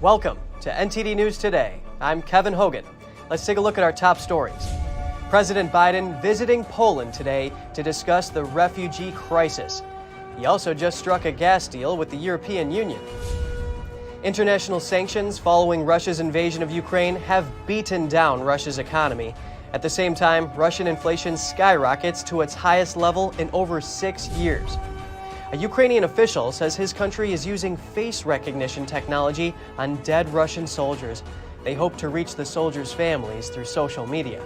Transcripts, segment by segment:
Welcome to NTD News Today. I'm Kevin Hogan. Let's take a look at our top stories. President Biden visiting Poland today to discuss the refugee crisis. He also just struck a gas deal with the European Union. International sanctions following Russia's invasion of Ukraine have beaten down Russia's economy. At the same time, Russian inflation skyrockets to its highest level in over 6 years. A Ukrainian official says his country is using face recognition technology on dead Russian soldiers. They hope to reach the soldiers' families through social media.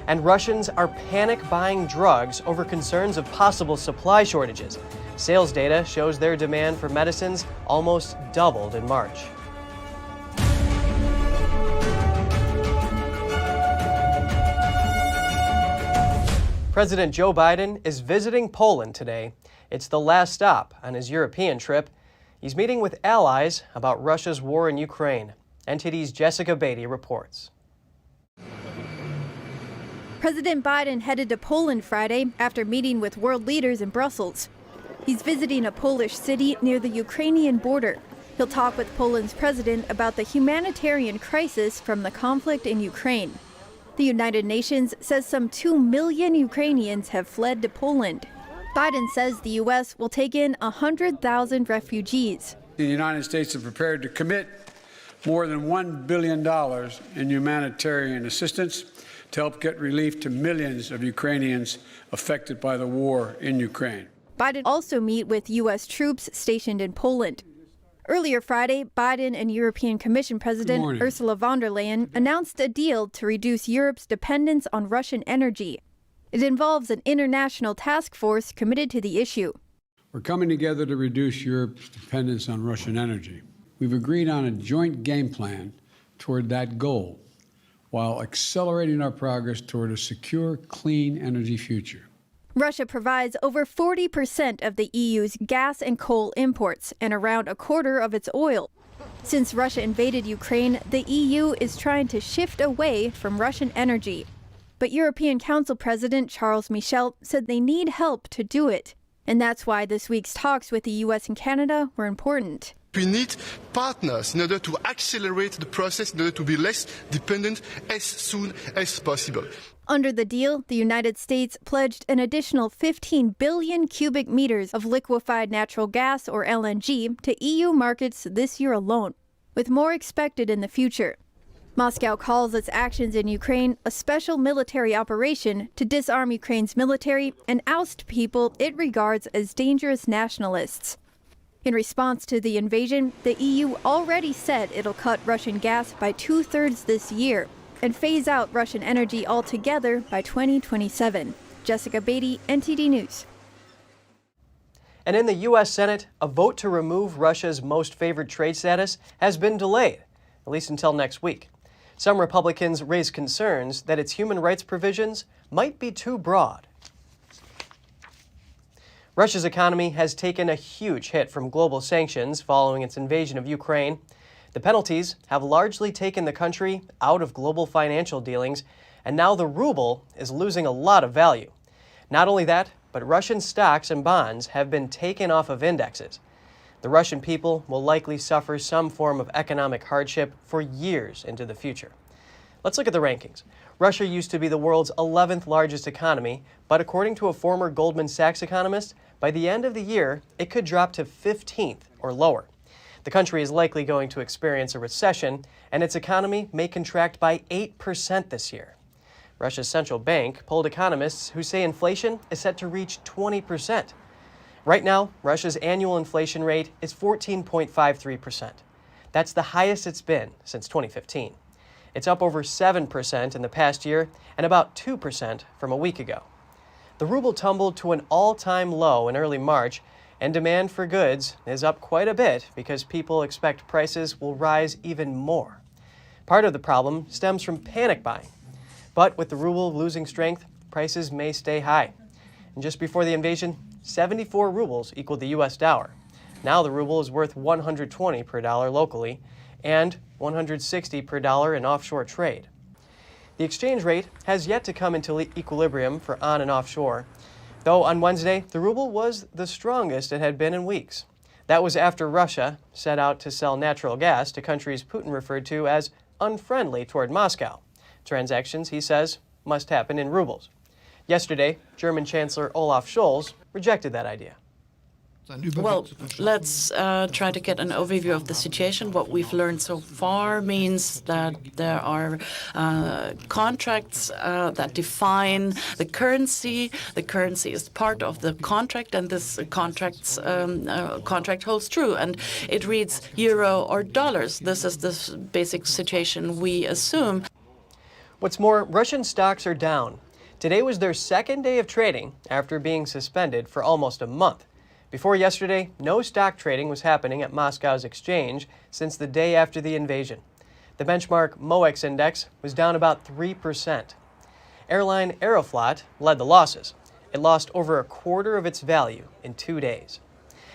And Russians are panic buying drugs over concerns of possible supply shortages. Sales data shows their demand for medicines almost doubled in March. President Joe Biden is visiting Poland today. It's the last stop on his European trip. He's meeting with allies about Russia's war in Ukraine. NTD's Jessica Beatty reports. President Biden headed to Poland Friday after meeting with world leaders in Brussels. He's visiting a Polish city near the Ukrainian border. He'll talk with Poland's president about the humanitarian crisis from the conflict in Ukraine. The United Nations says some 2 million Ukrainians have fled to Poland. Biden says the U.S. will take in 100,000 refugees. The United States is prepared to commit more than $1 billion in humanitarian assistance to help get relief to millions of Ukrainians affected by the war in Ukraine. Biden also meet with U.S. troops stationed in Poland. Earlier Friday, Biden and European Commission President Ursula von der Leyen announced a deal to reduce Europe's dependence on Russian energy. It involves an international task force committed to the issue. We're coming together to reduce Europe's dependence on Russian energy. We've agreed on a joint game plan toward that goal, while accelerating our progress toward a secure, clean energy future. Russia provides over 40% of the EU's gas and coal imports and around a quarter of its oil. Since Russia invaded Ukraine, the EU is trying to shift away from Russian energy. But European Council President Charles Michel said they need help to do it. And that's why this week's talks with the US and Canada were important. We need partners in order to accelerate the process, in order to be less dependent as soon as possible. Under the deal, the United States pledged an additional 15 billion cubic meters of liquefied natural gas, or LNG, to EU markets this year alone, with more expected in the future. Moscow calls its actions in Ukraine a special military operation to disarm Ukraine's military and oust people it regards as dangerous nationalists. In response to the invasion, the EU already said it'll cut Russian gas by 2/3 this year and phase out Russian energy altogether by 2027. Jessica Beatty, NTD News. And in the U.S. Senate, a vote to remove Russia's most favored trade status has been delayed, at least until next week. Some Republicans raise concerns that its human rights provisions might be too broad. Russia's economy has taken a huge hit from global sanctions following its invasion of Ukraine. The penalties have largely taken the country out of global financial dealings, and now the ruble is losing a lot of value. Not only that, but Russian stocks and bonds have been taken off of indexes. The Russian people will likely suffer some form of economic hardship for years into the future. Let's look at the rankings. Russia used to be the world's 11th largest economy, but according to a former Goldman Sachs economist, by the end of the year, it could drop to 15th or lower. The country is likely going to experience a recession, and its economy may contract by 8% this year. Russia's central bank polled economists who say inflation is set to reach 20%. Right now, Russia's annual inflation rate is 14.53%. That's the highest it's been since 2015. It's up over 7% in the past year and about 2% from a week ago. The ruble tumbled to an all-time low in early March, and demand for goods is up quite a bit because people expect prices will rise even more. Part of the problem stems from panic buying. But with the ruble losing strength, prices may stay high. And just before the invasion, 74 rubles equaled the U.S. dollar. Now the ruble is worth 120 per dollar locally and 160 per dollar in offshore trade. The exchange rate has yet to come into equilibrium for on and offshore, though on Wednesday, the ruble was the strongest it had been in weeks. That was after Russia set out to sell natural gas to countries Putin referred to as unfriendly toward Moscow. Transactions, he says, must happen in rubles. Yesterday, German Chancellor Olaf Scholz rejected that idea. Well, let's try to get an overview of the situation. What we've learned so far means that there are contracts that define the currency. The currency is part of the contract, and this contract holds true. And it reads euro or dollars. This is the basic situation we assume. What's more, Russian stocks are down. Today was their second day of trading after being suspended for almost a month. Before yesterday, no stock trading was happening at Moscow's exchange since the day after the invasion. The benchmark MOEX index was down about 3%. Airline Aeroflot led the losses. It lost over a quarter of its value in 2 days.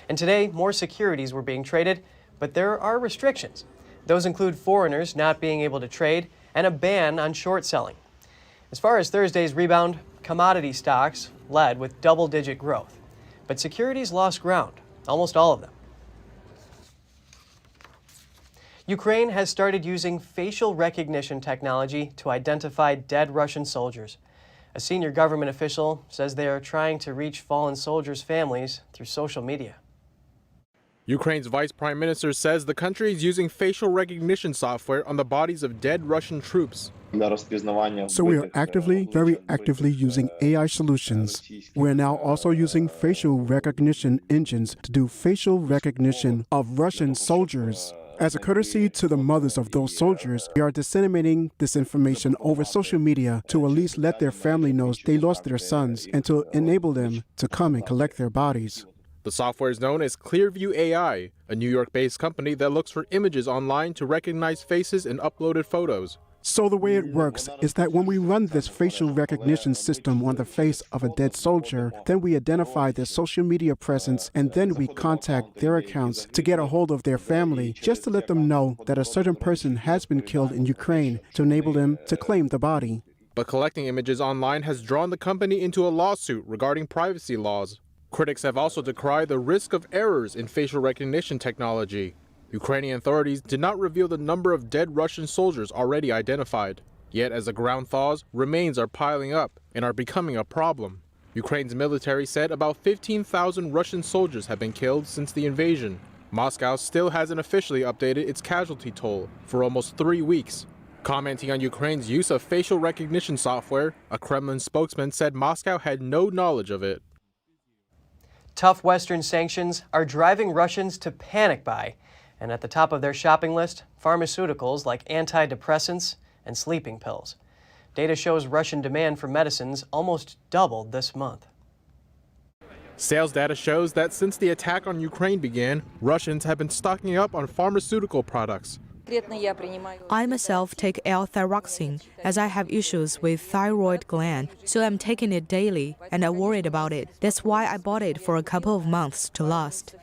And today, more securities were being traded, but there are restrictions. Those include foreigners not being able to trade and a ban on short selling. As far as Thursday's rebound, commodity stocks led with double-digit growth. But securities lost ground, almost all of them. Ukraine has started using facial recognition technology to identify dead Russian soldiers. A senior government official says they are trying to reach fallen soldiers' families through social media. Ukraine's vice prime minister says the country is using facial recognition software on the bodies of dead Russian troops. So we are very actively using AI solutions. We're now also using facial recognition engines to do facial recognition of Russian soldiers. As a courtesy to the mothers of those soldiers, we are disseminating this information over social media to at least let their family know they lost their sons and to enable them to come and collect their bodies. The software is known as Clearview AI, a New York-based company that looks for images online to recognize faces in uploaded photos. So the way it works is that when we run this facial recognition system on the face of a dead soldier, then we identify their social media presence, and then we contact their accounts to get a hold of their family, just to let them know that a certain person has been killed in Ukraine, to enable them to claim the body. But collecting images online has drawn the company into a lawsuit regarding privacy laws. Critics have also decried the risk of errors in facial recognition technology. Ukrainian authorities did not reveal the number of dead Russian soldiers already identified. Yet as the ground thaws, remains are piling up and are becoming a problem. Ukraine's military said about 15,000 Russian soldiers have been killed since the invasion. Moscow still hasn't officially updated its casualty toll for almost 3 weeks. Commenting on Ukraine's use of facial recognition software, a Kremlin spokesman said Moscow had no knowledge of it. Tough Western sanctions are driving Russians to panic buy. And at the top of their shopping list, pharmaceuticals like antidepressants and sleeping pills. Data shows Russian demand for medicines almost doubled this month. Sales data shows that since the attack on Ukraine began, Russians have been stocking up on pharmaceutical products. I myself take L-thyroxine as I have issues with thyroid gland, so I'm taking it daily and I'm worried about it. That's why I bought it for a couple of months to last.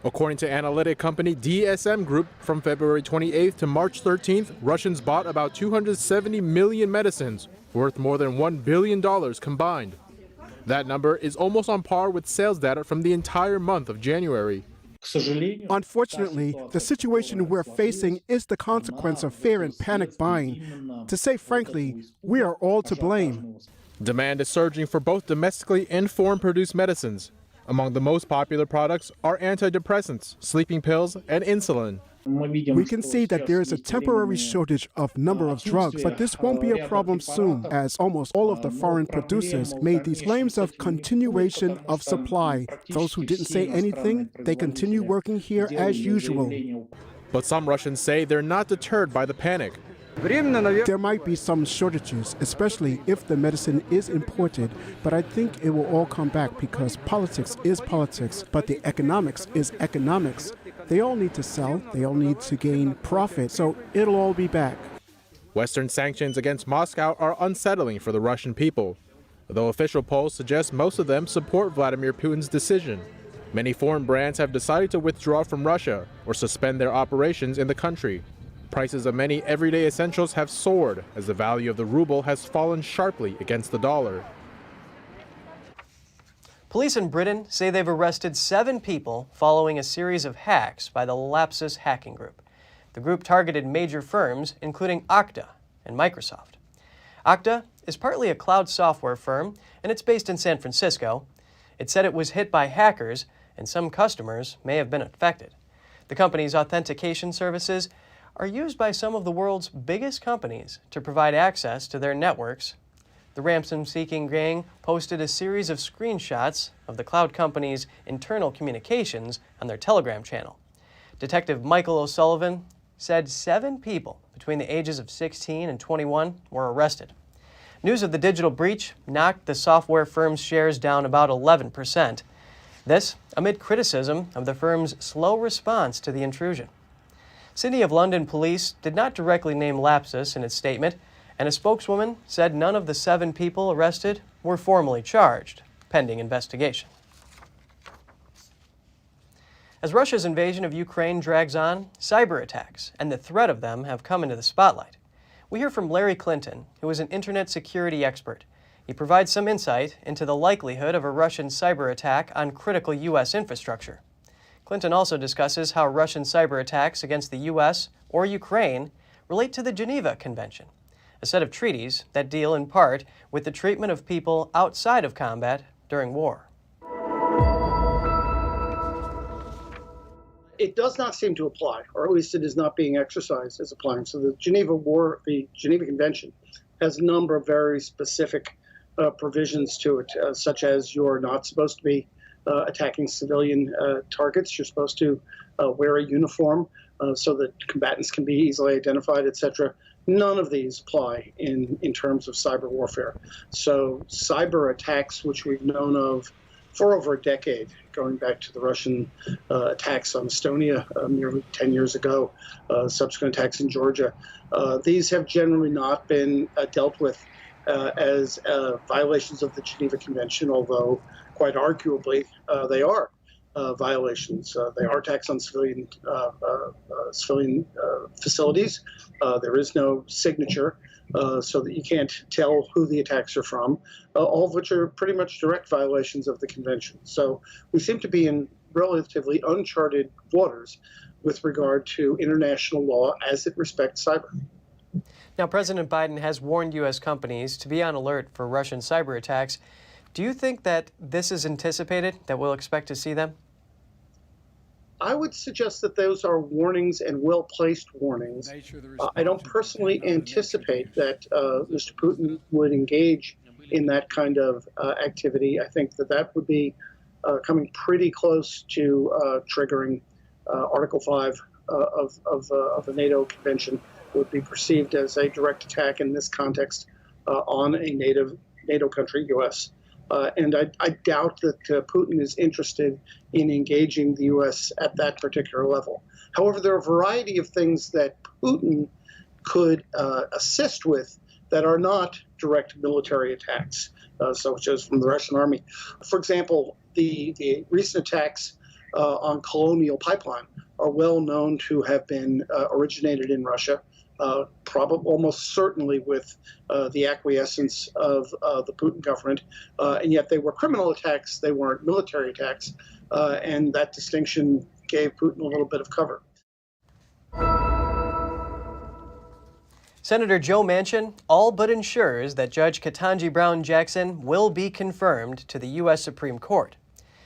According to analytic company DSM Group, from February 28th to March 13th, Russians bought about 270 million medicines, worth more than $1 billion combined. That number is almost on par with sales data from the entire month of January. Unfortunately, the situation we're facing is the consequence of fear and panic buying. To say frankly, we are all to blame. Demand is surging for both domestically and foreign-produced medicines. Among the most popular products are antidepressants, sleeping pills, and insulin. We can see that there is a temporary shortage of number of drugs, but this won't be a problem soon, as almost all of the foreign producers made these claims of continuation of supply. Those who didn't say anything, they continue working here as usual. But some Russians say they're not deterred by the panic. There might be some shortages, especially if the medicine is imported, but I think it will all come back because politics is politics, but the economics is economics. They all need to sell, they all need to gain profit, so it'll all be back. Western sanctions against Moscow are unsettling for the Russian people, though official polls suggest most of them support Vladimir Putin's decision. Many foreign brands have decided to withdraw from Russia or suspend their operations in the country. Prices of many everyday essentials have soared as the value of the ruble has fallen sharply against the dollar. Police in Britain say they've arrested 7 people following a series of hacks by the Lapsus hacking group. The group targeted major firms, including Okta and Microsoft. Okta is partly a cloud software firm, and it's based in San Francisco. It said it was hit by hackers, and some customers may have been affected. The company's authentication services are used by some of the world's biggest companies to provide access to their networks. The ransom-seeking gang posted a series of screenshots of the cloud company's internal communications on their Telegram channel. Detective Michael O'Sullivan said 7 people between the ages of 16 and 21 were arrested. News of the digital breach knocked the software firm's shares down about 11%. This amid criticism of the firm's slow response to the intrusion. City of London police did not directly name Lapsus in its statement, and a spokeswoman said none of the 7 people arrested were formally charged, pending investigation. As Russia's invasion of Ukraine drags on, cyber attacks and the threat of them have come into the spotlight. We hear from Larry Clinton, who is an internet security expert. He provides some insight into the likelihood of a Russian cyber attack on critical U.S. infrastructure. Clinton also discusses how Russian cyber attacks against the U.S. or Ukraine relate to the Geneva Convention, a set of treaties that deal in part with the treatment of people outside of combat during war. It does not seem to apply, or at least it is not being exercised as applying. So the Geneva Convention has a number of very specific provisions to it, such as you're not supposed to be attacking civilian targets. You're supposed to wear a uniform so that combatants can be easily identified, etc. None of these apply in terms of cyber warfare. So cyber attacks, which we've known of for over a decade, going back to the Russian attacks on Estonia nearly 10 years ago, subsequent attacks in Georgia, these have generally not been dealt with as violations of the Geneva Convention, although quite arguably they are violations. They are attacks on civilian facilities. There is no signature, so that you can't tell who the attacks are from, all of which are pretty much direct violations of the convention. So we seem to be in relatively uncharted waters with regard to international law as it respects cyber. Now, President Biden has warned U.S. companies to be on alert for Russian cyber attacks. Do you think that this is anticipated, that we'll expect to see them? I would suggest that those are warnings and well-placed warnings. I don't personally anticipate that Mr. Putin would engage in that kind of activity. I think that that would be coming pretty close to triggering Article 5 of the NATO convention. Would be perceived as a direct attack in this context on a NATO country, U.S. And I doubt that Putin is interested in engaging the U.S. at that particular level. However, there are a variety of things that Putin could assist with that are not direct military attacks, such as from the Russian army. For example, the recent attacks on Colonial Pipeline are well known to have been originated in Russia. Probably, almost certainly with the acquiescence of the Putin government, and yet they were criminal attacks, they weren't military attacks, and that distinction gave Putin a little bit of cover. Senator Joe Manchin all but ensures that Judge Ketanji Brown Jackson will be confirmed to the U.S. Supreme Court.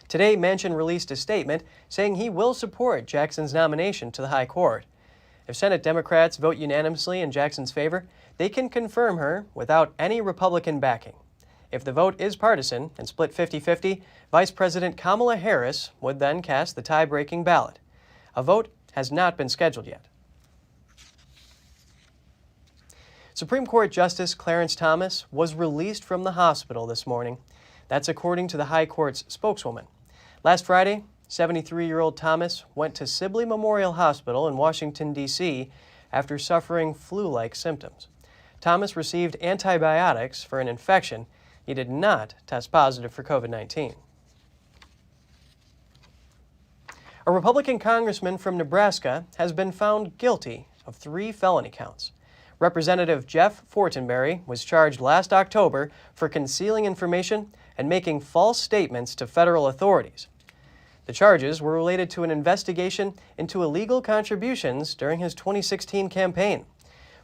Today, Manchin released a statement saying he will support Jackson's nomination to the High Court. If Senate Democrats vote unanimously in Jackson's favor, they can confirm her without any Republican backing. If the vote is partisan and split 50-50, Vice President Kamala Harris would then cast the tie-breaking ballot. A vote has not been scheduled yet. Supreme Court Justice Clarence Thomas was released from the hospital this morning. That's according to the High Court's spokeswoman. Last Friday, 73-year-old Thomas went to Sibley Memorial Hospital in Washington, D.C. after suffering flu-like symptoms. Thomas received antibiotics for an infection. He did not test positive for COVID-19. A Republican congressman from Nebraska has been found guilty of 3 felony counts. Representative Jeff Fortenberry was charged last October for concealing information and making false statements to federal authorities. The charges were related to an investigation into illegal contributions during his 2016 campaign.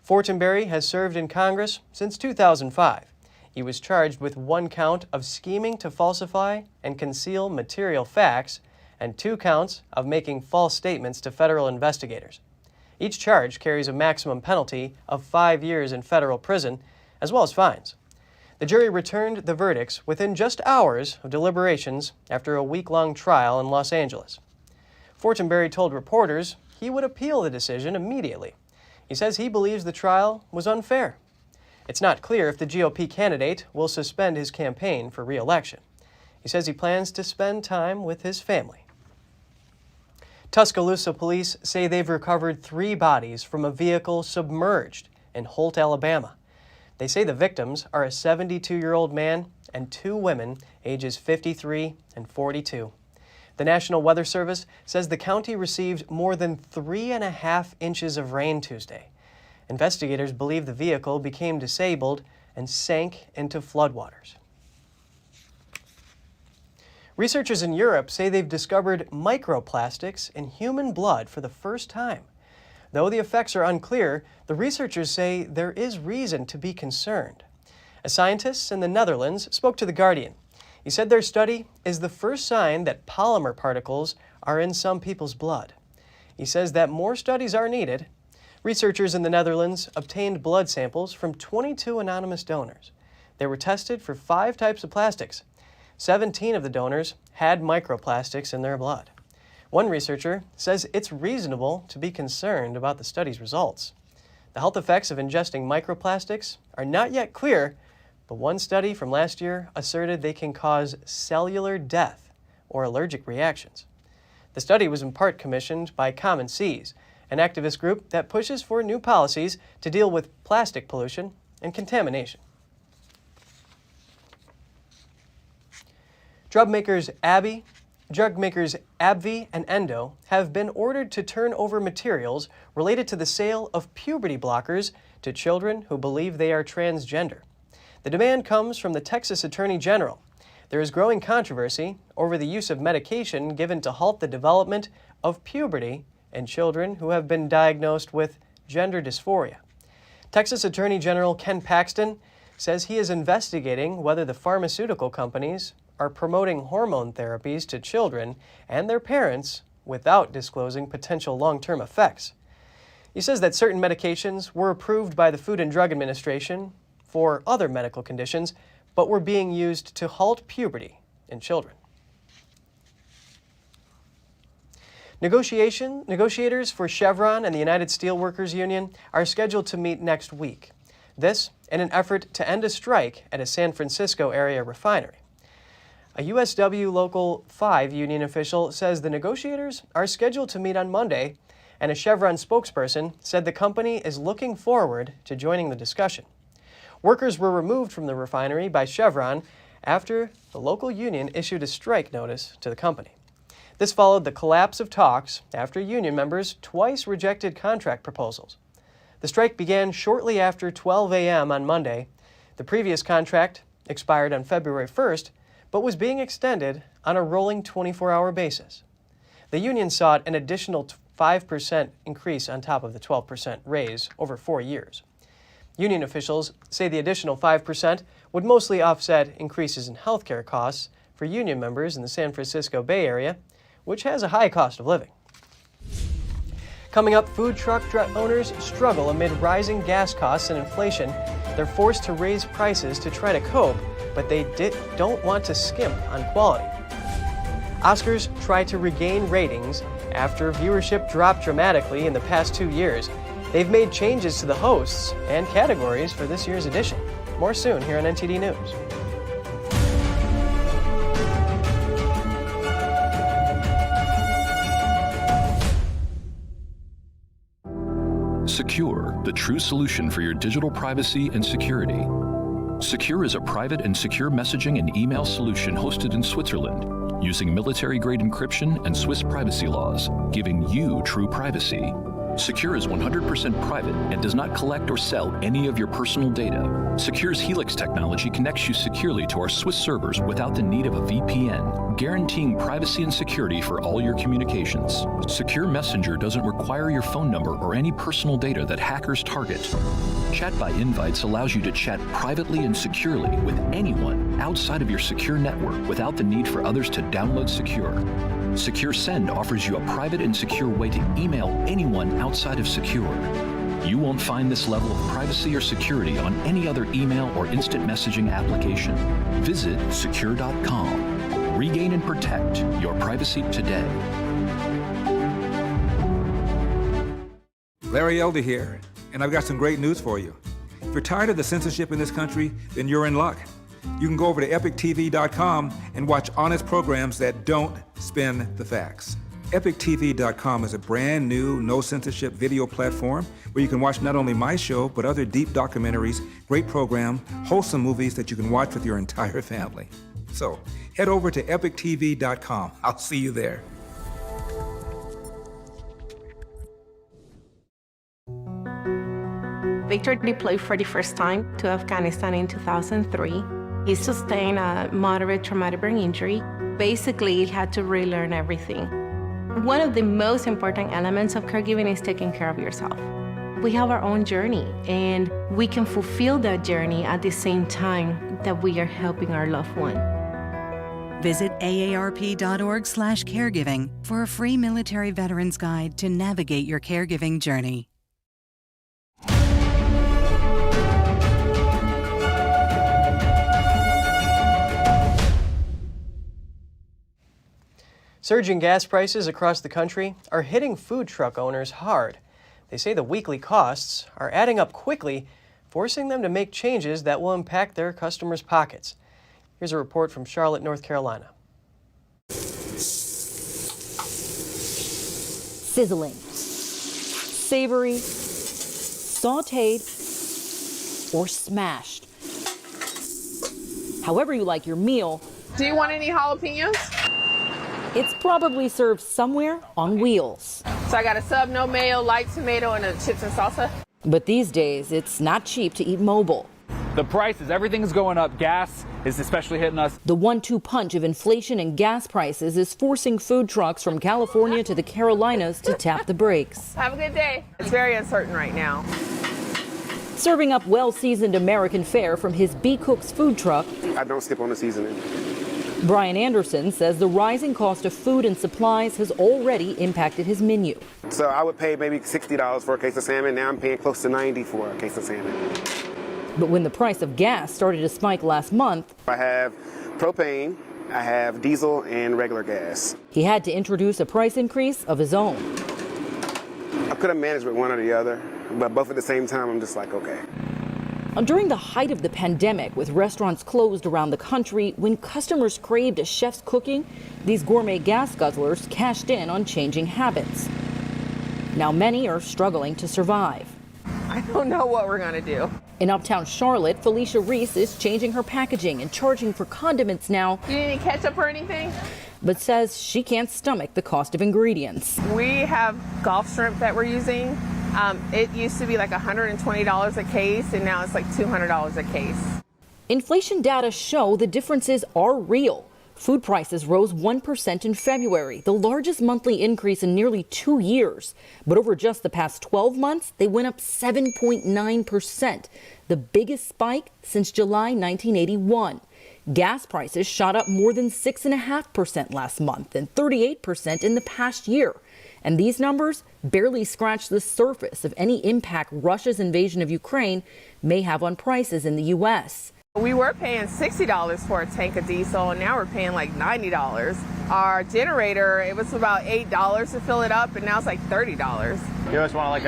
Fortenberry has served in Congress since 2005. He was charged with 1 count of scheming to falsify and conceal material facts and 2 counts of making false statements to federal investigators. Each charge carries a maximum penalty of 5 years in federal prison, as well as fines. The jury returned the verdicts within just hours of deliberations after a week-long trial in Los Angeles. Fortenberry told reporters he would appeal the decision immediately. He says he believes the trial was unfair. It's not clear if the GOP candidate will suspend his campaign for re-election. He says he plans to spend time with his family. Tuscaloosa police say they've recovered 3 bodies from a vehicle submerged in Holt, Alabama. They say the victims are a 72-year-old man and 2 women, ages 53 and 42. The National Weather Service says the county received more than 3.5 inches of rain Tuesday. Investigators believe the vehicle became disabled and sank into floodwaters. Researchers in Europe say they've discovered microplastics in human blood for the first time. Though the effects are unclear, the researchers say there is reason to be concerned. A scientist in the Netherlands spoke to The Guardian. He said their study is the first sign that polymer particles are in some people's blood. He says that more studies are needed. Researchers in the Netherlands obtained blood samples from 22 anonymous donors. They were tested for 5 types of plastics. 17 of the donors had microplastics in their blood. One researcher says it's reasonable to be concerned about the study's results. The health effects of ingesting microplastics are not yet clear, but one study from last year asserted they can cause cellular death or allergic reactions. The study was in part commissioned by Common Seas, an activist group that pushes for new policies to deal with plastic pollution and contamination. Drug makers AbbVie and Endo have been ordered to turn over materials related to the sale of puberty blockers to children who believe they are transgender. The demand comes from the Texas Attorney General. There is growing controversy over the use of medication given to halt the development of puberty in children who have been diagnosed with gender dysphoria. Texas Attorney General Ken Paxton says he is investigating whether the pharmaceutical companies are promoting hormone therapies to children and their parents without disclosing potential long-term effects. He says that certain medications were approved by the Food and Drug Administration for other medical conditions, but were being used to halt puberty in children. Negotiators for Chevron and the United Steelworkers Union are scheduled to meet next week. This in an effort to end a strike at a San Francisco area refinery. A USW Local 5 union official says the negotiators are scheduled to meet on Monday, and a Chevron spokesperson said the company is looking forward to joining the discussion. Workers were removed from the refinery by Chevron after the local union issued a strike notice to the company. This followed the collapse of talks after union members twice rejected contract proposals. The strike began shortly after 12 a.m. on Monday. The previous contract expired on February 1st, but was being extended on a rolling 24-hour basis. The union sought an additional 5% increase on top of the 12% raise over 4 years. Union officials say the additional 5% would mostly offset increases in healthcare costs for union members in the San Francisco Bay Area, which has a high cost of living. Coming up, food truck owners struggle amid rising gas costs and inflation. They're forced to raise prices to try to cope, but they don't want to skimp on quality. Oscars try to regain ratings after viewership dropped dramatically in the past 2 years. They've made changes to the hosts and categories for this year's edition. More soon here on NTD News. Secure, the true solution for your digital privacy and security. Secure is a private and secure messaging and email solution hosted in Switzerland, using military-grade encryption and Swiss privacy laws, giving you true privacy. Secure is 100% private and does not collect or sell any of your personal data. Secure's Helix technology connects you securely to our Swiss servers without the need of a VPN, guaranteeing privacy and security for all your communications. Secure Messenger doesn't require your phone number or any personal data that hackers target. Chat by Invites allows you to chat privately and securely with anyone outside of your secure network without the need for others to download Secure. Secure Send offers you a private and secure way to email anyone outside of Secure. You won't find this level of privacy or security on any other email or instant messaging application. Visit secure.com. Regain and protect your privacy today. Larry Elder here, and I've got some great news for you. If you're tired of the censorship in this country, then you're in luck. You can go over to epictv.com and watch honest programs that don't spin the facts. EpicTV.com is a brand new, no-censorship video platform where you can watch not only my show, but other deep documentaries, great program, wholesome movies that you can watch with your entire family. So, head over to EpicTV.com. I'll see you there. Victor deployed for the first time to Afghanistan in 2003. He sustained a moderate traumatic brain injury. Basically, he had to relearn everything. One of the most important elements of caregiving is taking care of yourself. We have our own journey, and we can fulfill that journey at the same time that we are helping our loved one. Visit aarp.org/caregiving for a free military veterans guide to navigate your caregiving journey. Surging gas prices across the country are hitting food truck owners hard. They say the weekly costs are adding up quickly, forcing them to make changes that will impact their customers' pockets. Here's a report from Charlotte, North Carolina. Sizzling, savory, sautéed, or smashed. However you like your meal. Do you want any jalapenos? It's probably served somewhere on wheels. So I got a sub, no mayo, light tomato, and a chips and salsa. But these days, it's not cheap to eat mobile. The prices, everything's going up. Gas is especially hitting us. The 1-2 punch of inflation and gas prices is forcing food trucks from California to the Carolinas to tap the brakes. Have a good day. It's very uncertain right now. Serving up well-seasoned American fare from his B. Cook's food truck. I don't skip on the seasoning. Brian Anderson says the rising cost of food and supplies has already impacted his menu. So I would pay maybe $60 for a case of salmon. Now I'm paying close to $90 for a case of salmon. But when the price of gas started to spike last month, I have propane, I have diesel, and regular gas. He had to introduce a price increase of his own. I could have managed with one or the other, but both at the same time, I'm just like, okay. During the height of the pandemic, with restaurants closed around the country, when customers craved a chef's cooking, these gourmet gas guzzlers cashed in on changing habits. Now many are struggling to survive. I don't know what we're going to do. In uptown Charlotte, Felicia Reese is changing her packaging and charging for condiments now. You need any ketchup or anything? But says she can't stomach the cost of ingredients. We have Gulf shrimp that we're using. It used to be like $120 a case, and now it's like $200 a case. Inflation data show the differences are real. Food prices rose 1% in February, the largest monthly increase in nearly 2 years. But over just the past 12 months, they went up 7.9%, the biggest spike since July 1981. Gas prices shot up more than 6.5% last month and 38% in the past year. And these numbers barely scratch the surface of any impact Russia's invasion of Ukraine may have on prices in the U.S. We were paying $60 for a tank of diesel, and now we're paying like $90. Our generator, it was about $8 to fill it up, and now it's like $30. You just want like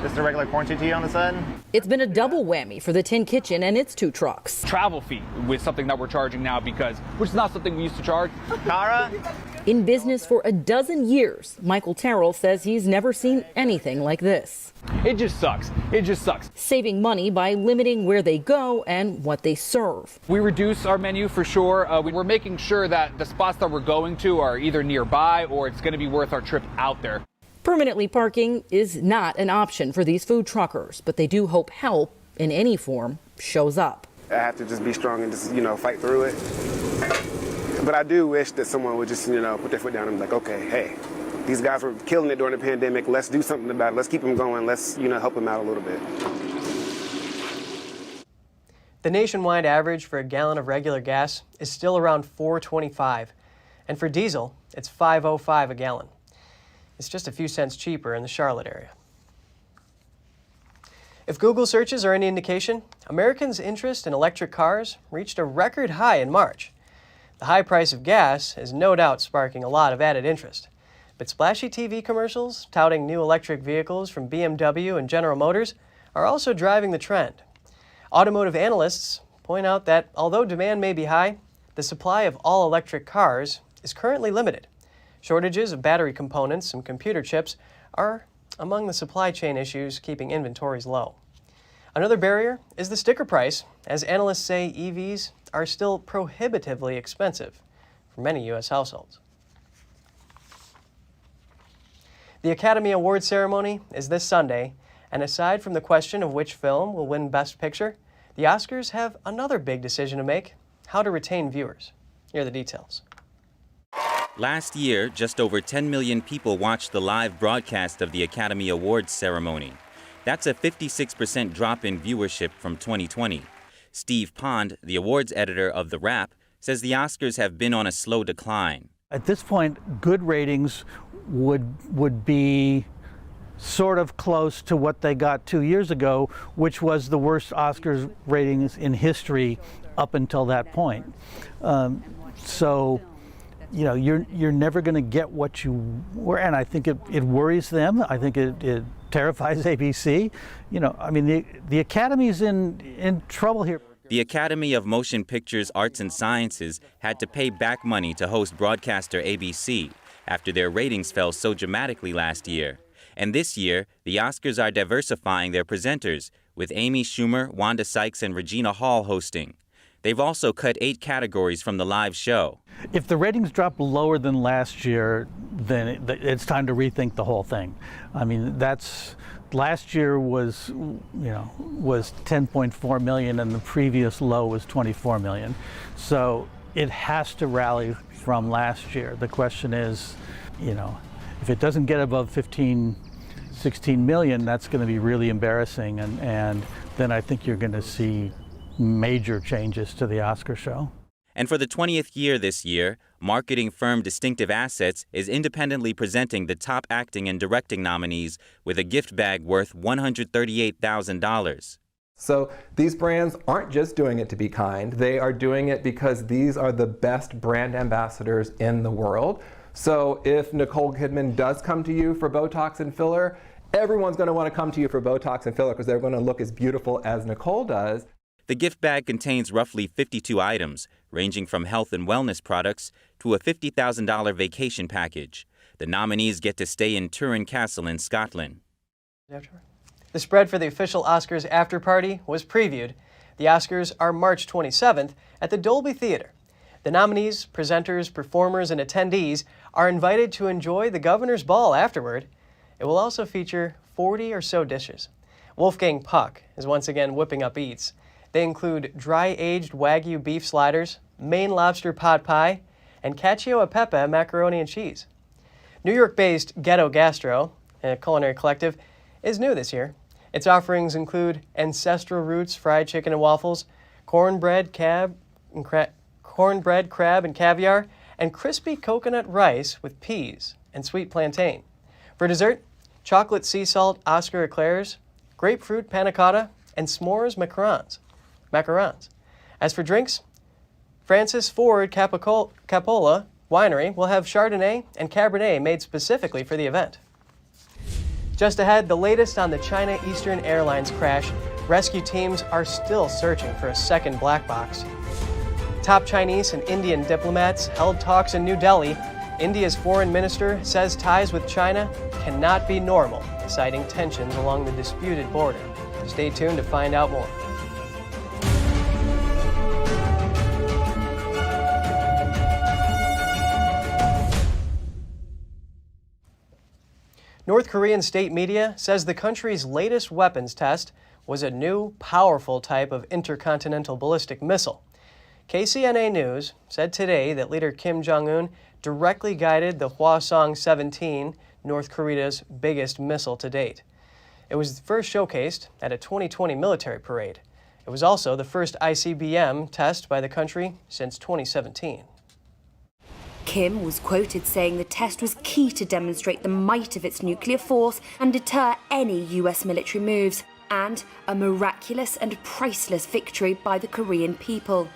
just a regular quarantine tea on the side? It's been a double whammy for the Tin Kitchen and its 2 trucks. Travel fee was something that we're charging now which is not something we used to charge. Cara? In business for a dozen years, Michael Terrell says he's never seen anything like this. It just sucks. It just sucks. Saving money by limiting where they go and what they serve. We reduce our menu for sure. We're making sure that the spots that we're going to are either nearby or it's going to be worth our trip out there. Permanently parking is not an option for these food truckers, but they do hope help in any form shows up. I have to just be strong and just, fight through it. But I do wish that someone would just, put their foot down and be like, okay, hey, these guys were killing it during the pandemic. Let's do something about it. Let's keep them going. Let's, help them out a little bit. The nationwide average for a gallon of regular gas is still around $4.25, and for diesel, it's $5.05 a gallon. It's just a few cents cheaper in the Charlotte area. If Google searches are any indication, Americans' interest in electric cars reached a record high in March. The high price of gas is no doubt sparking a lot of added interest, but splashy TV commercials touting new electric vehicles from BMW and General Motors are also driving the trend. Automotive analysts point out that although demand may be high, the supply of all electric cars is currently limited. Shortages of battery components and computer chips are among the supply chain issues keeping inventories low. Another barrier is the sticker price, as analysts say EVs are still prohibitively expensive for many U.S. households. The Academy Awards ceremony is this Sunday, and aside from the question of which film will win Best Picture, the Oscars have another big decision to make: how to retain viewers. Here are the details. Last year, just over 10 million people watched the live broadcast of the Academy Awards ceremony. That's a 56% drop in viewership from 2020. Steve Pond, the awards editor of The Wrap, says the Oscars have been on a slow decline. At this point, good ratings would be sort of close to what they got 2 years ago, which was the worst Oscars ratings in history up until that point. You're never going to get what you were, and I think it worries them. I think it terrifies ABC. The Academy's in trouble here. The Academy of Motion Pictures Arts and Sciences had to pay back money to host broadcaster ABC after their ratings fell so dramatically last year. And this year, the Oscars are diversifying their presenters, with Amy Schumer, Wanda Sykes, and Regina Hall hosting. They've also cut 8 categories from the live show. If the ratings drop lower than last year, then it's time to rethink the whole thing. Last year was 10.4 million, and the previous low was 24 million. So it has to rally from last year. The question is, if it doesn't get above 16 million, that's going to be really embarrassing, and then I think you're going to see major changes to the Oscar show. And for the 20th year this year, marketing firm Distinctive Assets is independently presenting the top acting and directing nominees with a gift bag worth $138,000. So these brands aren't just doing it to be kind. They are doing it because these are the best brand ambassadors in the world. So if Nicole Kidman does come to you for Botox and filler, everyone's going to want to come to you for Botox and filler because they're going to look as beautiful as Nicole does. The gift bag contains roughly 52 items, ranging from health and wellness products to a $50,000 vacation package. The nominees get to stay in Turin Castle in Scotland. The spread for the official Oscars after party was previewed. The Oscars are March 27th at the Dolby Theater. The nominees, presenters, performers, and attendees are invited to enjoy the Governor's Ball afterward. It will also feature 40 or so dishes. Wolfgang Puck is once again whipping up eats. They include dry-aged Wagyu beef sliders, Maine lobster pot pie, and cacio e pepe macaroni and cheese. New York-based Ghetto Gastro, a culinary collective, is new this year. Its offerings include ancestral roots fried chicken and waffles, cornbread, crab, and caviar, and crispy coconut rice with peas and sweet plantain. For dessert, chocolate sea salt Oscar eclairs, grapefruit panna cotta, and s'mores macarons. As for drinks, Francis Ford Coppola Winery will have Chardonnay and Cabernet made specifically for the event. Just ahead, the latest on the China Eastern Airlines crash. Rescue teams are still searching for a second black box. Top Chinese and Indian diplomats held talks in New Delhi. India's foreign minister says ties with China cannot be normal, citing tensions along the disputed border. Stay tuned to find out more. North Korean state media says the country's latest weapons test was a new, powerful type of intercontinental ballistic missile. KCNA News said today that leader Kim Jong-un directly guided the Hwasong-17, North Korea's biggest missile to date. It was first showcased at a 2020 military parade. It was also the first ICBM test by the country since 2017. Kim was quoted saying the test was key to demonstrate the might of its nuclear force and deter any US military moves, and a miraculous and priceless victory by the Korean people.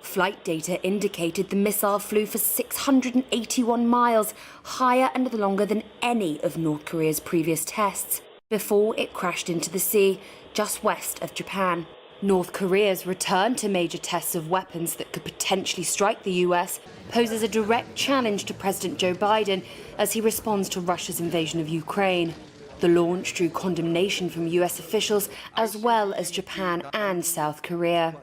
Flight data indicated the missile flew for 681 miles, higher and longer than any of North Korea's previous tests, before it crashed into the sea just west of Japan. North Korea's return to major tests of weapons that could potentially strike the US poses a direct challenge to President Joe Biden as he responds to Russia's invasion of Ukraine. The launch drew condemnation from US officials as well as Japan and South Korea.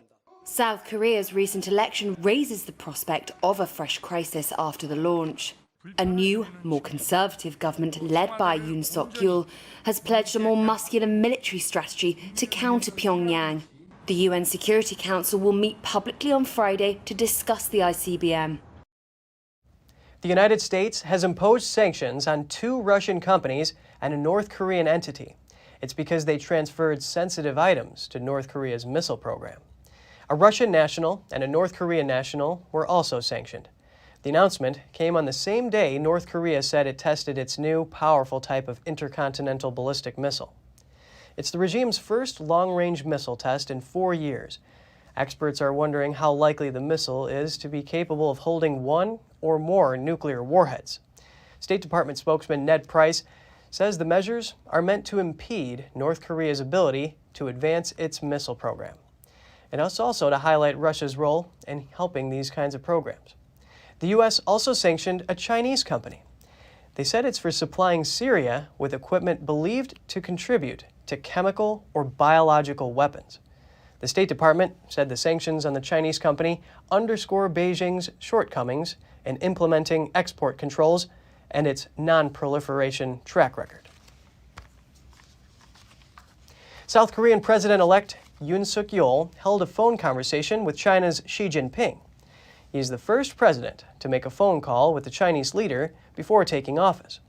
South Korea's recent election raises the prospect of a fresh crisis after the launch. A new, more conservative government led by Yoon Suk-yeol has pledged a more muscular military strategy to counter Pyongyang. The UN Security Council will meet publicly on Friday to discuss the ICBM. The United States has imposed sanctions on 2 Russian companies and a North Korean entity. It's because they transferred sensitive items to North Korea's missile program. A Russian national and a North Korean national were also sanctioned. The announcement came on the same day North Korea said it tested its new, powerful type of intercontinental ballistic missile. It's the regime's first long-range missile test in 4 years. Experts are wondering how likely the missile is to be capable of holding 1 or more nuclear warheads. State Department spokesman Ned Price says the measures are meant to impede North Korea's ability to advance its missile program. And it's also to highlight Russia's role in helping these kinds of programs. The U.S. also sanctioned a Chinese company. They said it's for supplying Syria with equipment believed to contribute to chemical or biological weapons. The State Department said the sanctions on the Chinese company underscore Beijing's shortcomings in implementing export controls and its non-proliferation track record. South Korean President-elect Yoon Suk-yeol held a phone conversation with China's Xi Jinping. He is the first president to make a phone call with the Chinese leader before taking office.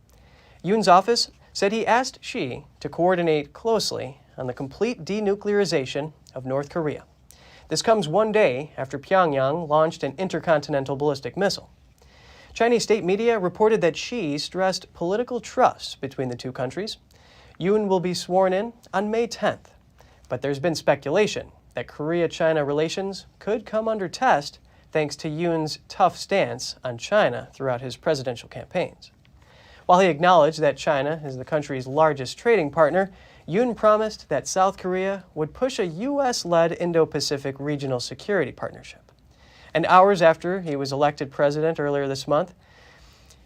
Yoon's office said he asked Xi to coordinate closely on the complete denuclearization of North Korea. This comes one day after Pyongyang launched an intercontinental ballistic missile. Chinese state media reported that Xi stressed political trust between the two countries. Yoon will be sworn in on May 10th, but there's been speculation that Korea-China relations could come under test thanks to Yoon's tough stance on China throughout his presidential campaigns. While he acknowledged that China is the country's largest trading partner, Yoon promised that South Korea would push a U.S.-led Indo-Pacific regional security partnership. And hours after he was elected president earlier this month,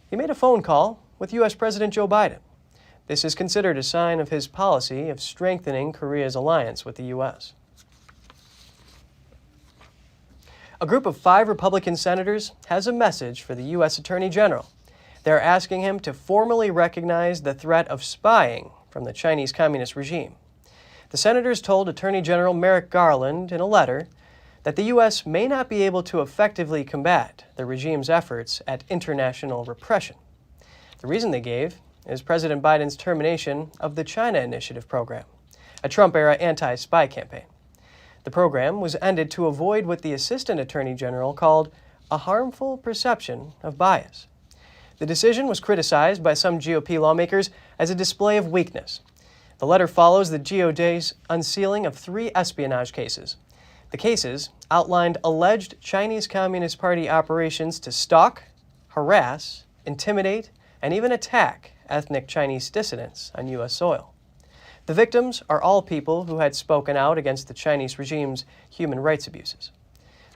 he made a phone call with U.S. President Joe Biden. This is considered a sign of his policy of strengthening Korea's alliance with the U.S. A group of 5 Republican senators has a message for the U.S. Attorney General. They're asking him to formally recognize the threat of spying from the Chinese Communist regime. The senators told Attorney General Merrick Garland in a letter that the U.S. may not be able to effectively combat the regime's efforts at international repression. The reason they gave is President Biden's termination of the China Initiative program, a Trump-era anti-spy campaign. The program was ended to avoid what the Assistant Attorney General called a harmful perception of bias. The decision was criticized by some GOP lawmakers as a display of weakness. The letter follows the DOJ's unsealing of 3 espionage cases. The cases outlined alleged Chinese Communist Party operations to stalk, harass, intimidate, and even attack ethnic Chinese dissidents on U.S. soil. The victims are all people who had spoken out against the Chinese regime's human rights abuses.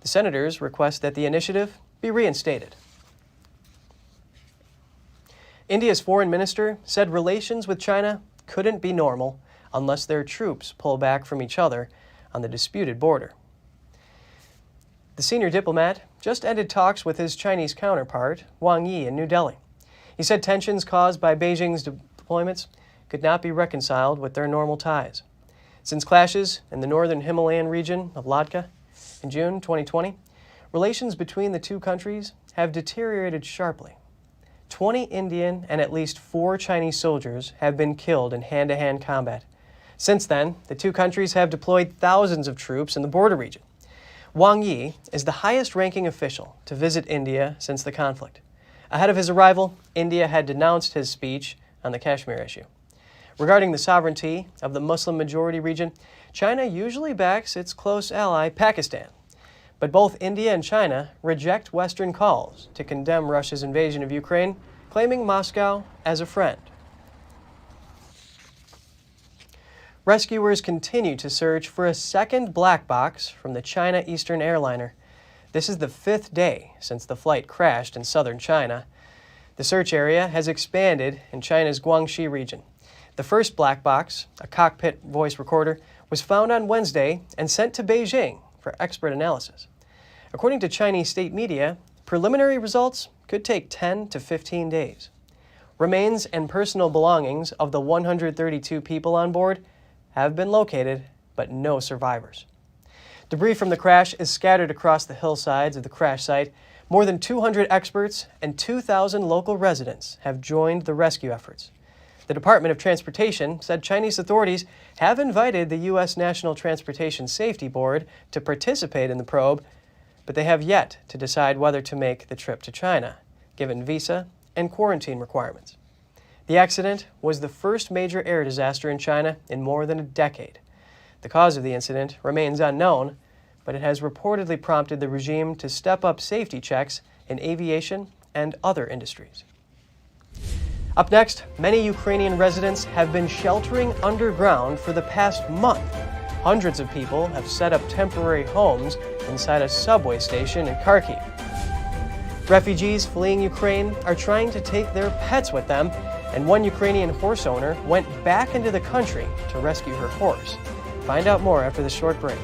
The senators request that the initiative be reinstated. India's foreign minister said relations with China couldn't be normal unless their troops pull back from each other on the disputed border. The senior diplomat just ended talks with his Chinese counterpart, Wang Yi, in New Delhi. He said tensions caused by Beijing's deployments could not be reconciled with their normal ties. Since clashes in the northern Himalayan region of Ladakh in June 2020, relations between the two countries have deteriorated sharply. 20 Indian and at least 4 Chinese soldiers have been killed in hand-to-hand combat. Since then, the two countries have deployed thousands of troops in the border region. Wang Yi is the highest-ranking official to visit India since the conflict. Ahead of his arrival, India had denounced his speech on the Kashmir issue. Regarding the sovereignty of the Muslim-majority region, China usually backs its close ally, Pakistan. But both India and China reject Western calls to condemn Russia's invasion of Ukraine, claiming Moscow as a friend. Rescuers continue to search for a second black box from the China Eastern airliner. This is the 5th day since the flight crashed in southern China. The search area has expanded in China's Guangxi region. The first black box, a cockpit voice recorder, was found on Wednesday and sent to Beijing for expert analysis. According to Chinese state media, preliminary results could take 10 to 15 days. Remains and personal belongings of the 132 people on board have been located, but no survivors. Debris from the crash is scattered across the hillsides of the crash site. More than 200 experts and 2,000 local residents have joined the rescue efforts. The Department of Transportation said Chinese authorities have invited the U.S. National Transportation Safety Board to participate in the probe, but they have yet to decide whether to make the trip to China, given visa and quarantine requirements. The accident was the first major air disaster in China in more than a decade. The cause of the incident remains unknown, but it has reportedly prompted the regime to step up safety checks in aviation and other industries. Up next, many Ukrainian residents have been sheltering underground for the past month. Hundreds of people have set up temporary homes inside a subway station in Kharkiv. Refugees fleeing Ukraine are trying to take their pets with them, and one Ukrainian horse owner went back into the country to rescue her horse. Find out more after this short break.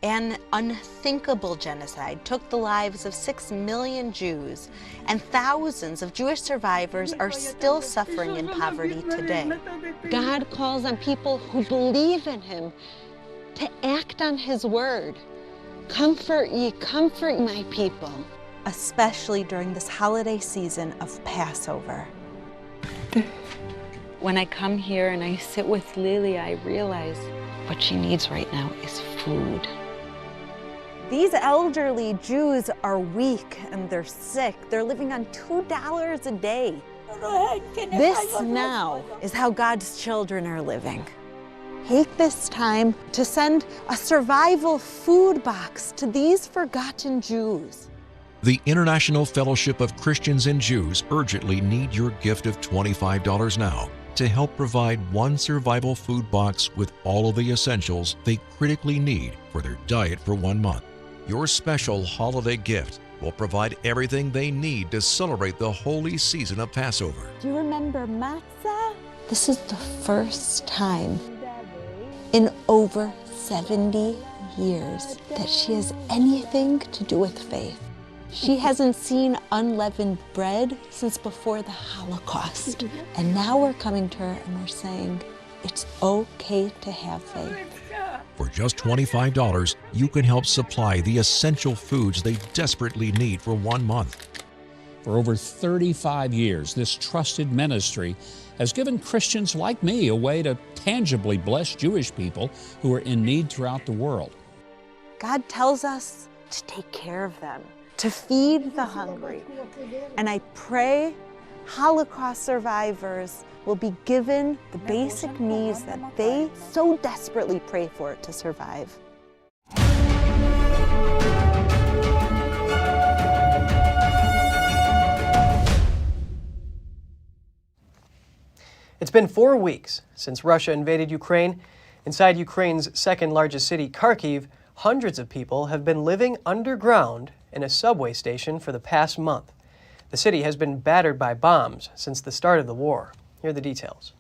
An unthinkable genocide took the lives of 6 million Jews, and thousands of Jewish survivors are still suffering in poverty today. God calls on people who believe in Him to act on His word. Comfort ye, comfort my people. Especially during this holiday season of Passover. When I come here and I sit with Lily, I realize what she needs right now is food. These elderly Jews are weak and they're sick. They're living on $2 a day. This now is how God's children are living. Take this time to send a survival food box to these forgotten Jews. The International Fellowship of Christians and Jews urgently need your gift of $25 now to help provide one survival food box with all of the essentials they critically need for their diet for 1 month. Your special holiday gift will provide everything they need to celebrate the holy season of Passover. Do you remember matzah? This is the first time in over 70 years that she has anything to do with faith. She hasn't seen unleavened bread since before the Holocaust. And now we're coming to her and we're saying, it's okay to have faith. For just $25, you can help supply the essential foods they desperately need for 1 month. For over 35 years, this trusted ministry has given Christians like me a way to tangibly bless Jewish people who are in need throughout the world. God tells us to take care of them, to feed the hungry. And I pray Holocaust survivors will be given the basic needs that they so desperately pray for to survive. It's been 4 weeks since Russia invaded Ukraine. Inside Ukraine's second largest city, Kharkiv, hundreds of people have been living underground in a subway station for the past month. The city has been battered by bombs since the start of the war. Here are the details.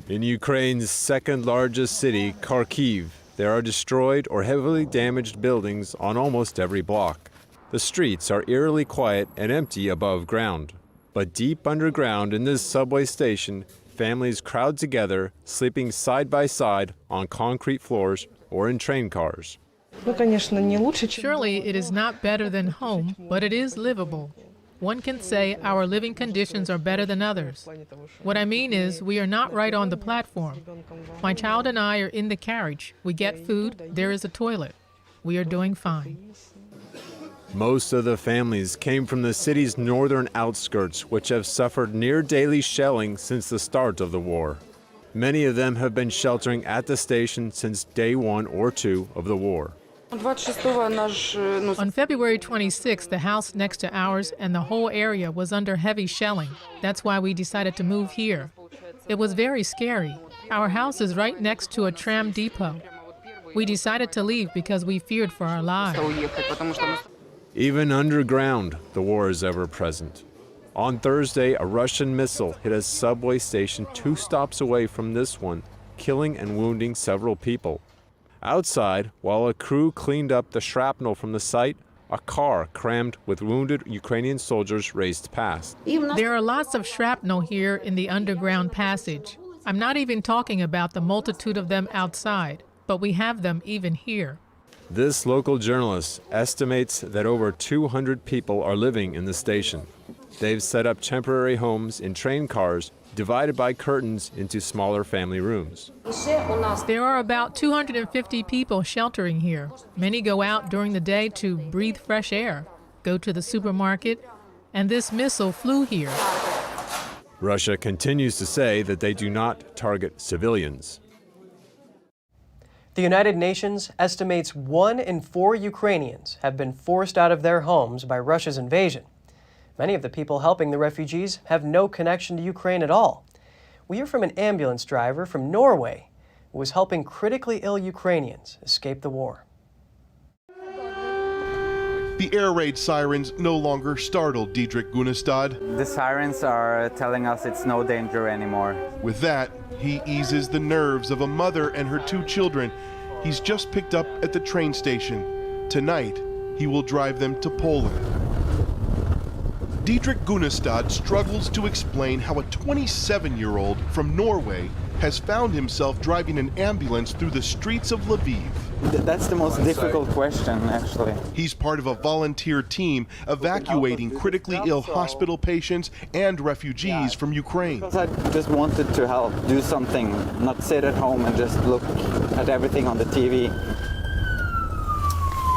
In Ukraine's second largest city, Kharkiv, There are destroyed or heavily damaged buildings on almost every block. The streets are eerily quiet and empty above ground. But deep underground in this subway station, families crowd together, sleeping side by side on concrete floors or in train cars. Surely it is not better than home, but it is livable. One can say our living conditions are better than others. What I mean is, we are not right on the platform. My child and I are in the carriage. We get food, there is a toilet. We are doing fine. Most of the families came from the city's northern outskirts, which have suffered near daily shelling since the start of the war. Many of them have been sheltering at the station since day 1 or 2 of the war. On February 26, the house next to ours and the whole area was under heavy shelling. That's why we decided to move here. It was very scary. Our house is right next to a tram depot. We decided to leave because we feared for our lives. Even underground, the war is ever present. On Thursday, a Russian missile hit a subway station 2 stops away from this one, killing and wounding several people. Outside, while a crew cleaned up the shrapnel from the site, a car crammed with wounded Ukrainian soldiers raced past. There are lots of shrapnel here in the underground passage. I'm not even talking about the multitude of them outside, but we have them even here. This local journalist estimates that over 200 people are living in the station. They've set up temporary homes in train cars, divided by curtains into smaller family rooms. There are about 250 people sheltering here. Many go out during the day to breathe fresh air, go to the supermarket, and this missile flew here. Russia continues to say that they do not target civilians. The United Nations estimates 1 in 4 Ukrainians have been forced out of their homes by Russia's invasion. Many of the people helping the refugees have no connection to Ukraine at all. We hear from an ambulance driver from Norway who was helping critically ill Ukrainians escape the war. The air raid sirens no longer startled Didrik Gunnestad. The sirens are telling us it's no danger anymore. With that, he eases the nerves of a mother and her 2 children he's just picked up at the train station. Tonight, he will drive them to Poland. Didrik Gunnestad struggles to explain how a 27-year-old from Norway has found himself driving an ambulance through the streets of Lviv. That's the most difficult question, actually. He's part of a volunteer team evacuating critically ill hospital patients and refugees from Ukraine. Because I just wanted to help, do something, not sit at home and just look at everything on the TV.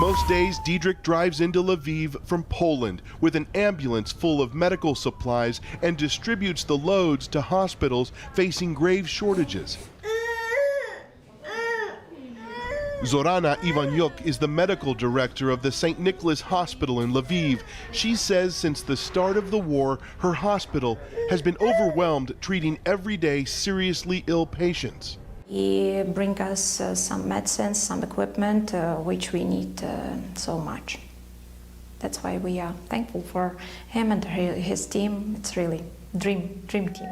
Most days, Didrik drives into Lviv from Poland with an ambulance full of medical supplies and distributes the loads to hospitals facing grave shortages. Zorana Ivanyuk is the medical director of the St. Nicholas Hospital in Lviv. She says since the start of the war, her hospital has been overwhelmed treating everyday seriously ill patients. He brings us some medicines, some equipment, which we need so much. That's why we are thankful for him and his team. It's really dream team.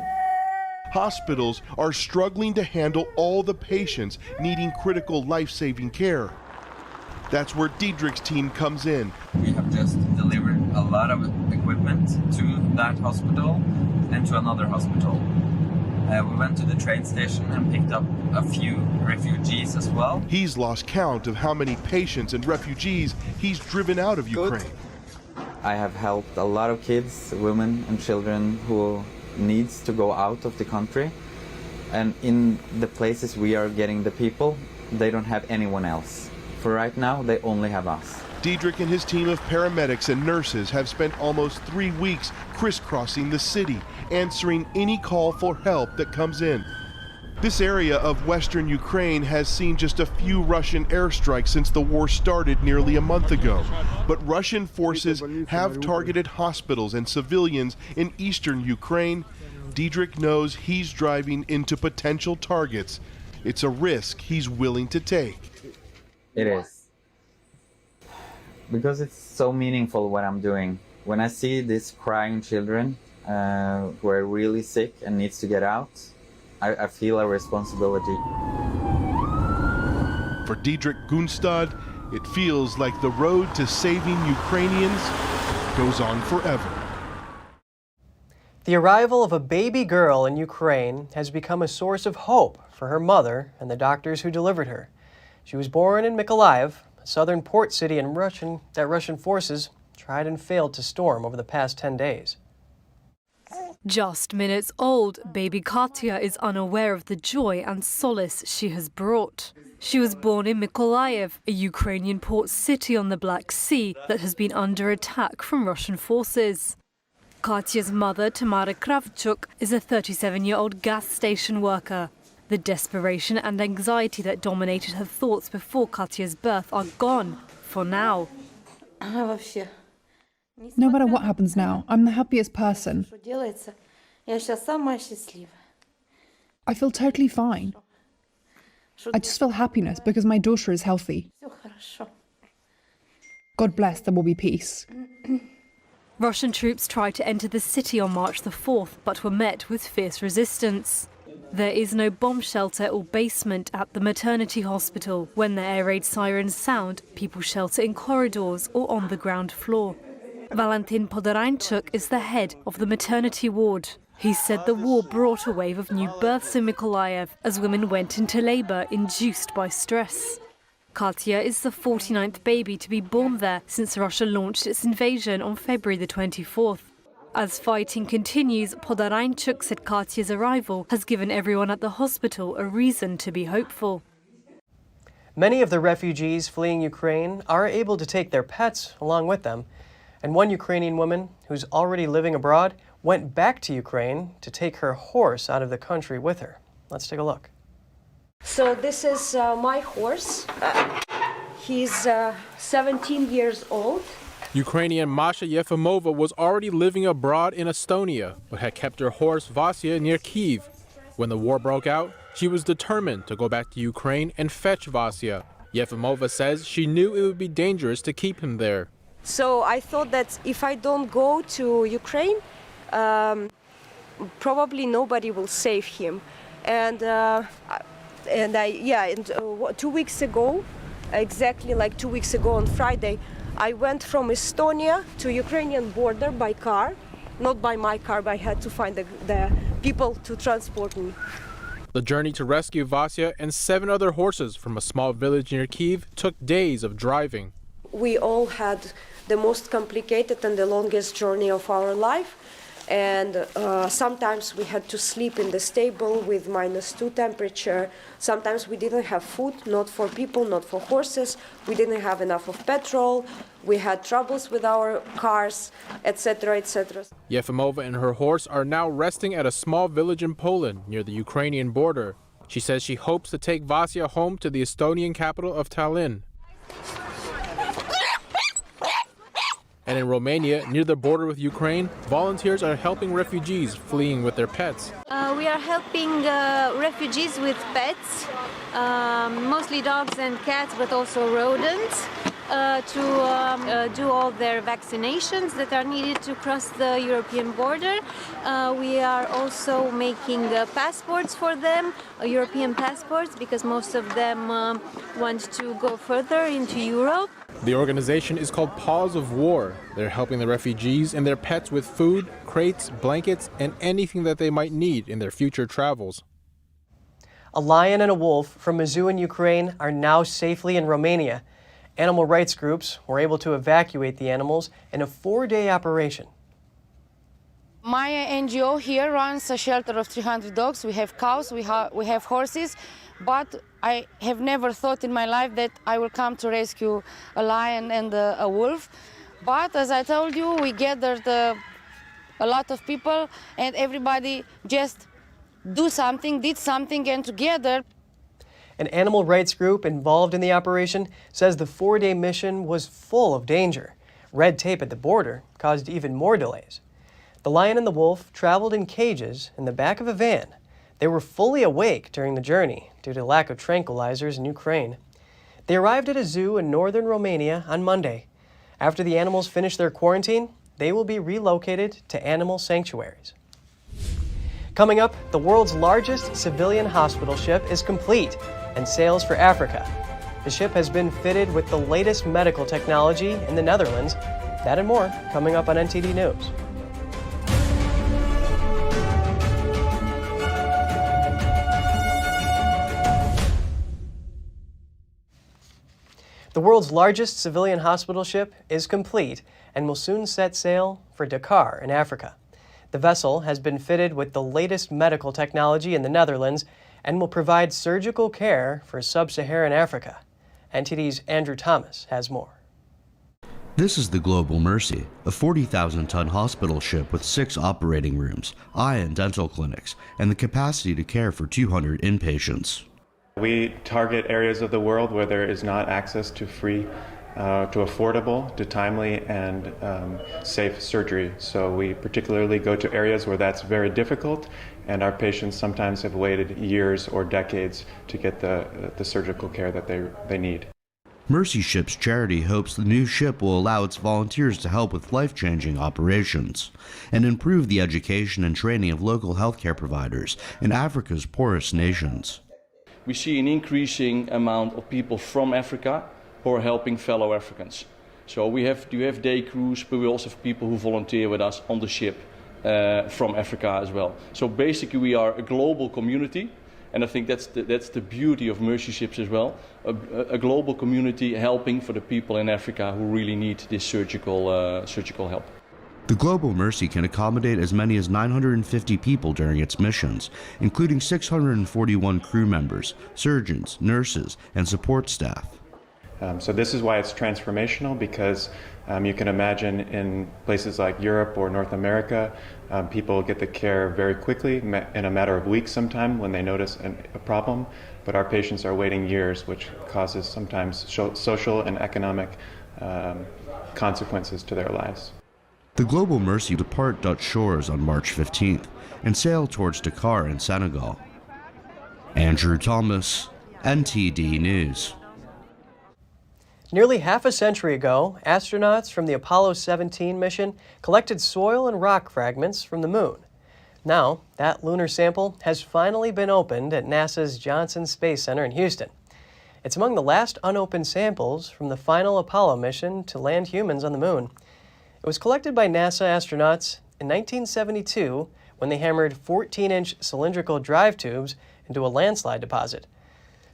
Hospitals are struggling to handle all the patients needing critical life-saving care. That's where Didrik's team comes in. We have just delivered a lot of equipment to that hospital and to another hospital. We went to the train station and picked up a few refugees as well. He's lost count of how many patients and refugees he's driven out of Ukraine. I have helped a lot of kids, women and children who needs to go out of the country. And in the places we are getting the people, they don't have anyone else. For right now, they only have us. Didrik and his team of paramedics and nurses have spent almost 3 weeks crisscrossing the city, answering any call for help that comes in. This area of western Ukraine has seen just a few Russian airstrikes since the war started nearly a month ago. But Russian forces have targeted hospitals and civilians in eastern Ukraine. Didrik knows he's driving into potential targets. It's a risk he's willing to take. It is. Because it's so meaningful what I'm doing. When I see these crying children who are really sick and needs to get out, I feel a responsibility. For Diedrich Gunstad, it feels like the road to saving Ukrainians goes on forever. The arrival of a baby girl in Ukraine has become a source of hope for her mother and the doctors who delivered her. She was born in Mykolaiv, a southern port city that Russian forces tried and failed to storm over the past 10 days. Just minutes old, baby Katya is unaware of the joy and solace she has brought. She was born in Mykolaiv, a Ukrainian port city on the Black Sea that has been under attack from Russian forces. Katya's mother, Tamara Kravchuk, is a 37-year-old gas station worker. The desperation and anxiety that dominated her thoughts before Katya's birth are gone, for now. No matter what happens now, I'm the happiest person. I feel totally fine. I just feel happiness because my daughter is healthy. God bless, there will be peace. Russian troops tried to enter the city on March the 4th, but were met with fierce resistance. There is no bomb shelter or basement at the maternity hospital. When the air raid sirens sound, people shelter in corridors or on the ground floor. Valentin Podoranchuk is the head of the maternity ward. He said the war brought a wave of new births in Mykolaiv as women went into labor induced by stress. Katya is the 49th baby to be born there since Russia launched its invasion on February the 24th. As fighting continues, Podoranchuk said Katya's arrival has given everyone at the hospital a reason to be hopeful. Many of the refugees fleeing Ukraine are able to take their pets along with them. And one Ukrainian woman who's already living abroad went back to Ukraine to take her horse out of the country with her. Let's take a look. So this is my horse. He's 17 years old. Ukrainian Masha Yefimova was already living abroad in Estonia, but had kept her horse Vasya near Kyiv. When the war broke out, she was determined to go back to Ukraine and fetch Vasya. Yefimova says she knew it would be dangerous to keep him there. So I thought that if I don't go to Ukraine, probably nobody will save him. And 2 weeks ago, exactly like 2 weeks ago on Friday, I went from Estonia to Ukrainian border by car, not by my car, but I had to find the people to transport me. The journey to rescue Vasya and 7 other horses from a small village near Kyiv took days of driving. We all had the most complicated and the longest journey of our life. And sometimes we had to sleep in the stable with -2 temperature. Sometimes we didn't have food, not for people, not for horses. We didn't have enough of petrol. We had troubles with our cars, etc., etc. Yefimova and her horse are now resting at a small village in Poland near the Ukrainian border. She says she hopes to take Vasya home to the Estonian capital of Tallinn. And in Romania, near the border with Ukraine, volunteers are helping refugees fleeing with their pets. We are helping refugees with pets, mostly dogs and cats, but also rodents, to do all their vaccinations that are needed to cross the European border. We are also making passports for them, European passports, because most of them want to go further into Europe. The organization is called Paws of War. They're helping the refugees and their pets with food, crates, blankets, and anything that they might need in their future travels. A lion and a wolf from Mizzou in Ukraine are now safely in Romania. Animal rights groups were able to evacuate the animals in a 4-day operation. My NGO here runs a shelter of 300 dogs. We have cows, we have horses, but I have never thought in my life that I will come to rescue a lion and a wolf. But as I told you, we gathered a lot of people and everybody just did something, and together. An animal rights group involved in the operation says the 4-day mission was full of danger. Red tape at the border caused even more delays. The lion and the wolf traveled in cages in the back of a van. They were fully awake during the journey due to lack of tranquilizers in Ukraine. They arrived at a zoo in northern Romania on Monday. After the animals finish their quarantine, they will be relocated to animal sanctuaries. Coming up, the world's largest civilian hospital ship is complete and sails for Africa. The ship has been fitted with the latest medical technology in the Netherlands. That and more coming up on NTD News. The world's largest civilian hospital ship is complete and will soon set sail for Dakar in Africa. The vessel has been fitted with the latest medical technology in the Netherlands and will provide surgical care for Sub-Saharan Africa. NTD's Andrew Thomas has more. This is the Global Mercy, a 40,000-ton hospital ship with 6 operating rooms, eye and dental clinics, and the capacity to care for 200 inpatients. We target areas of the world where there is not access to free, to affordable, to timely, and safe surgery. So we particularly go to areas where that's very difficult, and our patients sometimes have waited years or decades to get the surgical care that they need. Mercy Ship's charity hopes the new ship will allow its volunteers to help with life-changing operations and improve the education and training of local healthcare providers in Africa's poorest nations. We see an increasing amount of people from Africa who are helping fellow Africans. So we have day crews, but we also have people who volunteer with us on the ship from Africa as well. So basically we are a global community, and I think that's the beauty of Mercy Ships as well, a global community helping for the people in Africa who really need this surgical help. The Global Mercy can accommodate as many as 950 people during its missions, including 641 crew members, surgeons, nurses, and support staff. So this is why it's transformational, because you can imagine in places like Europe or North America, people get the care very quickly, in a matter of weeks sometime when they notice a problem, but our patients are waiting years, which causes sometimes social and economic consequences to their lives. The Global Mercy will depart Dutch shores on March 15th and sail towards Dakar in Senegal. Andrew Thomas, NTD News. Nearly half a century ago, astronauts from the Apollo 17 mission collected soil and rock fragments from the moon. Now, that lunar sample has finally been opened at NASA's Johnson Space Center in Houston. It's among the last unopened samples from the final Apollo mission to land humans on the moon. It was collected by NASA astronauts in 1972 when they hammered 14-inch cylindrical drive tubes into a landslide deposit.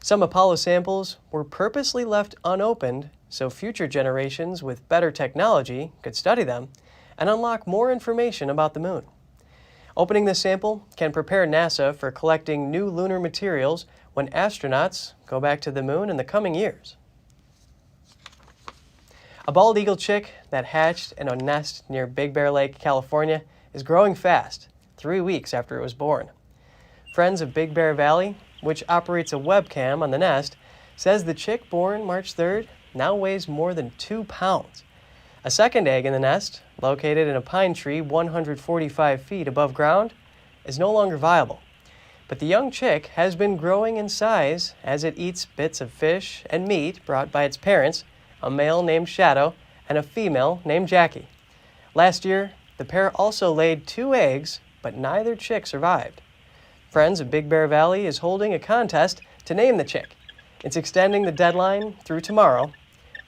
Some Apollo samples were purposely left unopened so future generations with better technology could study them and unlock more information about the moon. Opening this sample can prepare NASA for collecting new lunar materials when astronauts go back to the moon in the coming years. A bald eagle chick that hatched in a nest near Big Bear Lake, California, is growing fast, 3 weeks after it was born. Friends of Big Bear Valley, which operates a webcam on the nest, says the chick born March 3rd now weighs more than 2 pounds. A second egg in the nest, located in a pine tree 145 feet above ground, is no longer viable. But the young chick has been growing in size as it eats bits of fish and meat brought by its parents, a male named Shadow and a female named Jackie. Last year, the pair also laid 2 eggs, but neither chick survived. Friends of Big Bear Valley is holding a contest to name the chick. It's extending the deadline through tomorrow.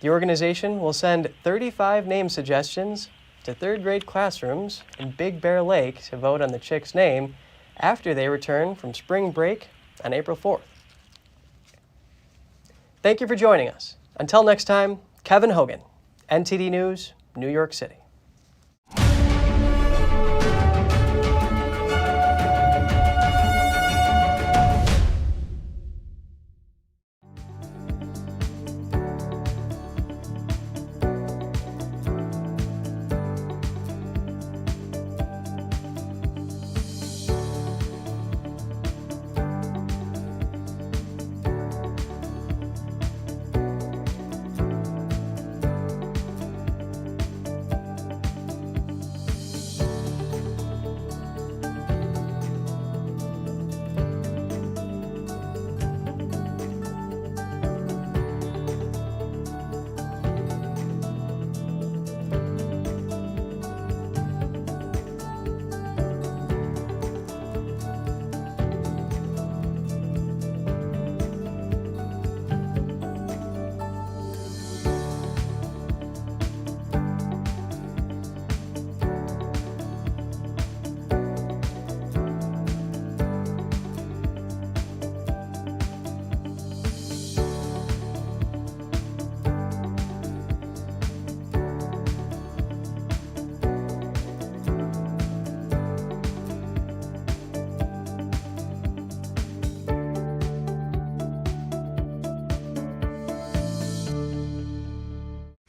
The organization will send 35 name suggestions to 3rd grade classrooms in Big Bear Lake to vote on the chick's name after they return from spring break on April 4th. Thank you for joining us. Until next time, Kevin Hogan, NTD News, New York City.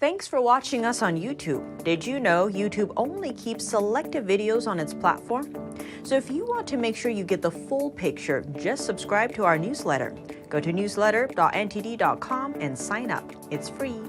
Thanks for watching us on YouTube. Did you know YouTube only keeps selective videos on its platform? So if you want to make sure you get the full picture, just subscribe to our newsletter. Go to newsletter.ntd.com and sign up. It's free.